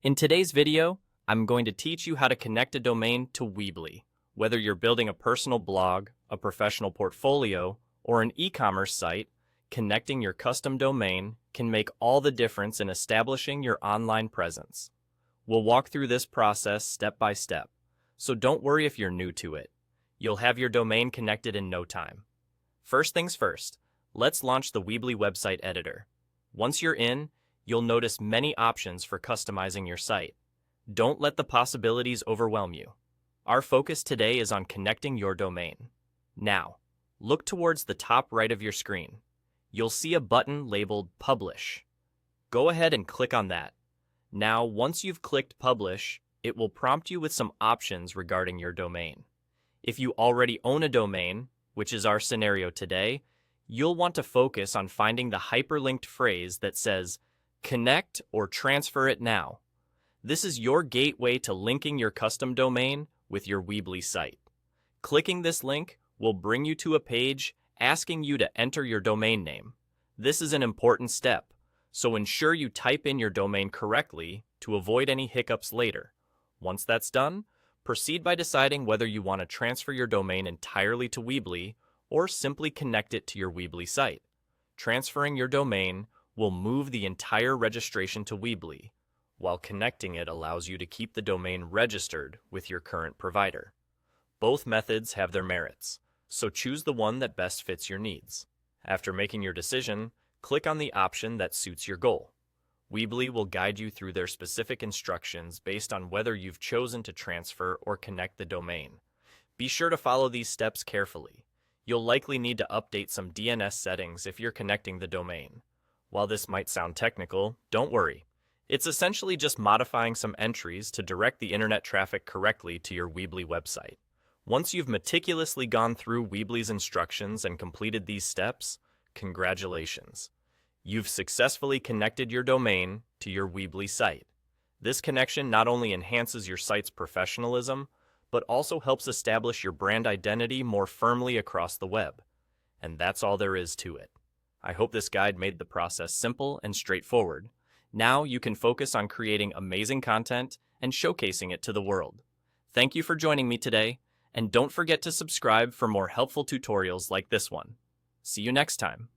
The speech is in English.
In today's video, I'm going to teach you how to connect a domain to Weebly. Whether you're building a personal blog, a professional portfolio, or an e-commerce site, connecting your custom domain can make all the difference in establishing your online presence. We'll walk through this process step by step, so don't worry if you're new to it. You'll have your domain connected in no time. First things first, let's launch the Weebly website editor. Once you're in, you'll notice many options for customizing your site. Don't let the possibilities overwhelm you. Our focus today is on connecting your domain. Now, look towards the top right of your screen. You'll see a button labeled Publish. Go ahead and click on that. Now, once you've clicked Publish, it will prompt you with some options regarding your domain. If you already own a domain, which is our scenario today, you'll want to focus on finding the hyperlinked phrase that says, "Connect or transfer it now." This is your gateway to linking your custom domain with your Weebly site. Clicking this link will bring you to a page asking you to enter your domain name. This is an important step, so ensure you type in your domain correctly to avoid any hiccups later. Once that's done, proceed by deciding whether you want to transfer your domain entirely to Weebly or simply connect it to your Weebly site. Transferring your domain will move the entire registration to Weebly, while connecting it allows you to keep the domain registered with your current provider. Both methods have their merits, so choose the one that best fits your needs. After making your decision, click on the option that suits your goal. Weebly will guide you through their specific instructions based on whether you've chosen to transfer or connect the domain. Be sure to follow these steps carefully. You'll likely need to update some DNS settings if you're connecting the domain. While this might sound technical, don't worry. It's essentially just modifying some entries to direct the internet traffic correctly to your Weebly website. Once you've meticulously gone through Weebly's instructions and completed these steps, congratulations. You've successfully connected your domain to your Weebly site. This connection not only enhances your site's professionalism, but also helps establish your brand identity more firmly across the web. And that's all there is to it. I hope this guide made the process simple and straightforward. Now you can focus on creating amazing content and showcasing it to the world. Thank you for joining me today, and don't forget to subscribe for more helpful tutorials like this one. See you next time.